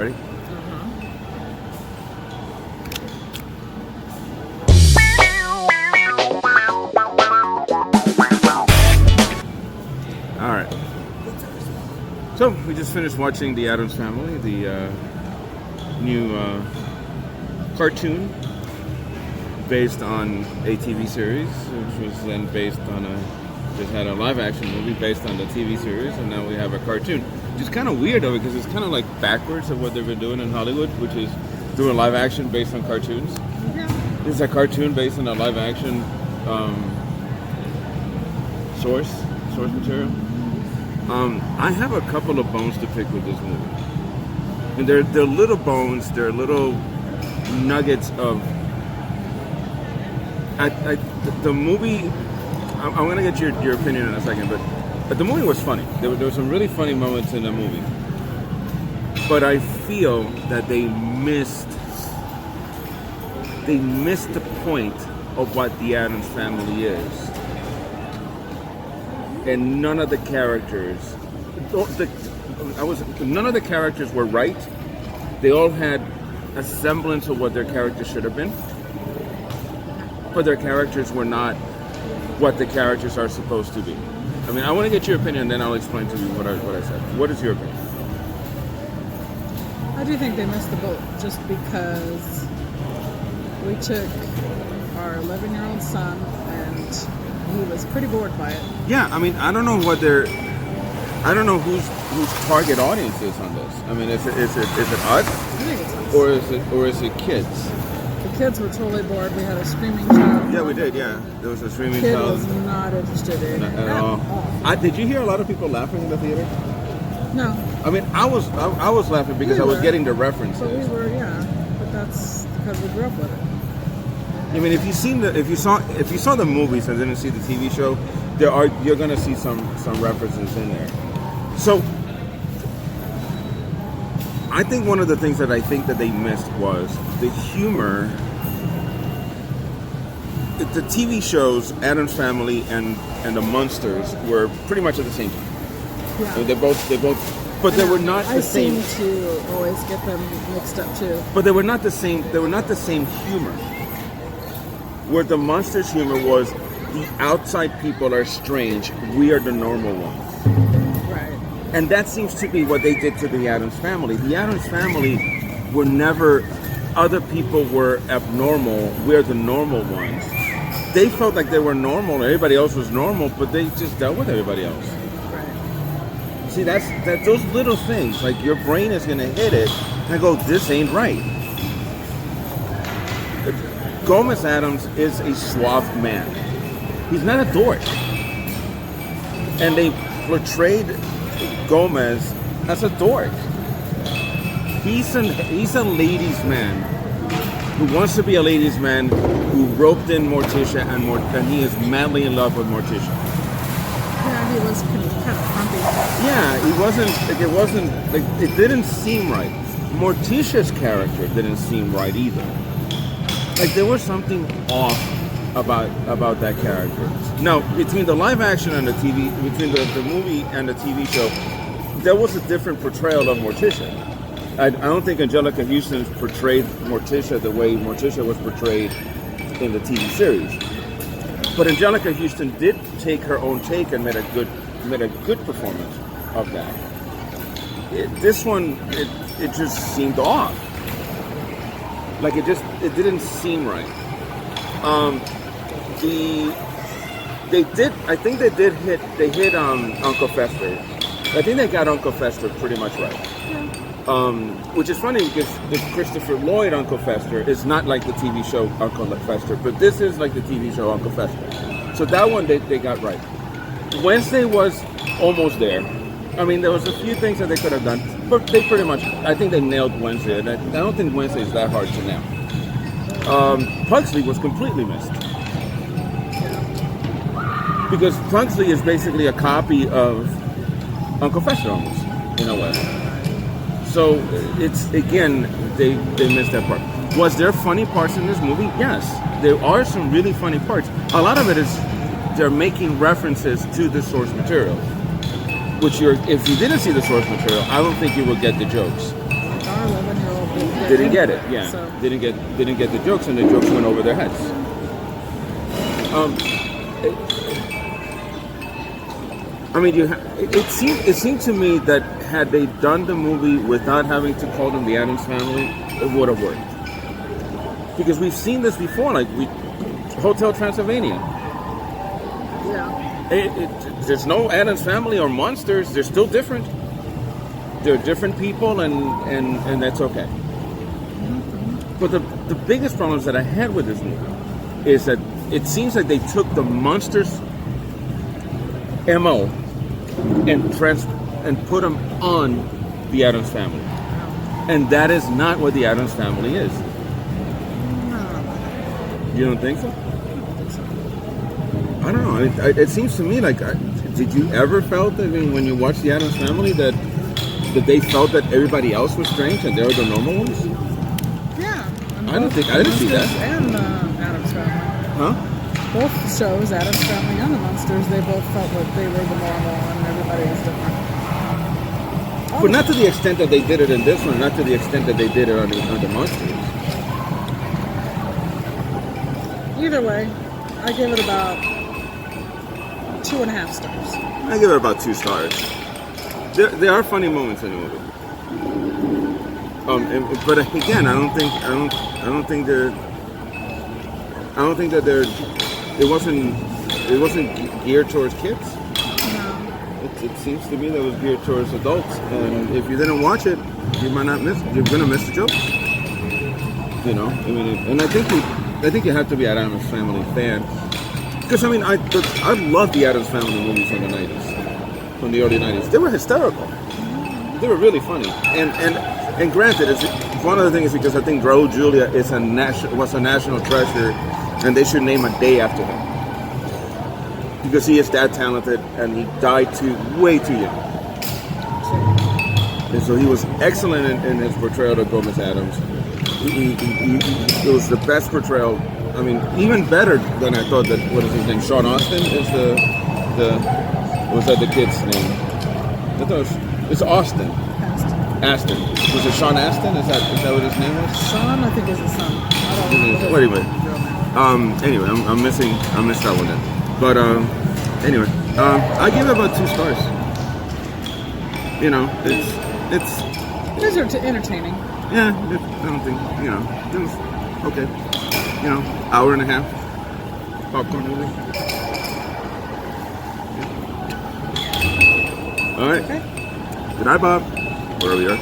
Ready? All right. So we just finished watching The Addams Family, the new cartoon based on a TV series, which was then based on just had a live-action movie based on the TV series, and now we have a cartoon. Which is kind of weird, though, because it's kind of like backwards of what they've been doing in Hollywood, which is doing live-action based on cartoons. Yeah. This is a cartoon based on a live-action source material. I have a couple of bones to pick with this movie. And they're little bones, they're little nuggets of... the movie... I'm going to get your opinion in a second, but the movie was funny. There were some really funny moments in the movie. But I feel that they missed the point of what the Addams Family is. And none of the characters... none of the characters were right. They all had a semblance of what their characters should have been. But their characters were not what the characters are supposed to be. I mean, I want to get your opinion, then I'll explain to you what I said. What is your opinion? I do think they missed the boat just because we took our 11-year-old son and he was pretty bored by it. Yeah, I mean, I don't know whose target audience is on this. I mean, is it us? I think it's us. Or is it kids? The kids were totally bored. We had a screaming child. Yeah, we did. Yeah, there was a screaming Kid child. was not interested in it At all. Did you hear a lot of people laughing in the theater? No. I mean, I was laughing because I was getting the references. But we were, but that's because we grew up with it. I mean, if you saw the movies and didn't see the TV show, you're gonna see some references in there. So, I think one of the things that I think that they missed was the humor. The TV shows, Addams Family and the Munsters, were pretty much at the same time. Yeah. They both, but they were not the same. I seem to always get them mixed up too. But they were not the same. They were not the same humor. Where the Munsters' humor was, the outside people are strange. We are the normal ones. Right. And that seems to be what they did to the Addams Family. The Addams Family were never. Other people were abnormal. We're the normal ones. They felt like they were normal. Everybody else was normal, but they just dealt with everybody else. Right. See, that's those little things. Like your brain is gonna hit it and go, "This ain't right." Gomez Addams is a suave man. He's not a dork. And they portrayed Gomez as a dork. He's a ladies' man who wants to be a ladies' man, who roped in Morticia, and he is madly in love with Morticia. Yeah, he was kind of frumpy. Yeah, it didn't seem right. Morticia's character didn't seem right either. Like there was something off about that character. Now, between the live action and the TV, between the movie and the TV show, there was a different portrayal of Morticia. I don't think Angelica Houston portrayed Morticia the way Morticia was portrayed in the TV series. But Angelica Houston did take her own take and made a good performance of that. This one, it just seemed off. Like it didn't seem right. I think they hit Uncle Fester. I think they got Uncle Fester pretty much right. Which is funny because the Christopher Lloyd Uncle Fester is not like the TV show Uncle Fester, but this is like the TV show Uncle Fester. So that one they got right. Wednesday was almost there. I mean, there was a few things that they could have done, but they pretty much, I think they nailed Wednesday. And I don't think Wednesday is that hard to nail. Pugsley was completely missed. Because Pugsley is basically a copy of Uncle Fester almost, in a way. So it's, again, they missed that part. Was there funny parts in this movie? Yes. There are some really funny parts. A lot of it is they're making references to the source material. Which if you didn't see the source material, I don't think you would get the jokes. 11-year-old didn't get it. Yeah, So, didn't get the jokes, and the jokes went over their heads. It seemed to me that had they done the movie without having to call them the Addams Family, it would have worked. Because we've seen this before, like Hotel Transylvania. yeah. There's no Addams Family or monsters. They're still different. They're different people, and that's okay. But the biggest problems that I had with this movie is that it seems like they took the monsters MO and put them on the Addams Family, and that is not what the Addams Family is. You don't think so? I don't know. It seems to me like, did you ever felt that when you watched the Addams Family that they felt that everybody else was strange and they were the normal ones? Yeah. I didn't see that. And Addams Family. Huh? Both shows, Addams Family and the Monsters, they both felt like they were the normal and everybody was different. But not to the extent that they did it in this one, not to the extent that they did it on the Monsters. Either way, I give it about 2.5 stars. I give it about 2 stars. There are funny moments in the movie. But again, I don't think that it wasn't geared towards kids. No. It seems to me that it was geared towards adults, and if you didn't watch it, you're gonna miss the joke. You know, I mean, and I think you have to be an Addams Family fan, because I mean, I love the Addams Family movies from the '90s, from the early '90s. They were hysterical. They were really funny, and granted, it's one of the things because I think Raul Julia was a national treasure, and they should name a day after him because he is that talented, and he died way too young. And so he was excellent in his portrayal of Gomez Addams. It was the best portrayal. I mean, even better than I thought. That what is his name? Sean Austin is was that the kid's name? I thought it's Austin. Aston. Was it Sean Astin? Is that what his name was? Sean, I think, is his son. I don't know. Well, anyway, I missed that one then. But anyway, I give it about 2 stars. You know, These are entertaining. Yeah, I don't think, it was okay. Hour and a half popcorn movie. Yeah. All right. Okay. Good night, Bob. Where are we at?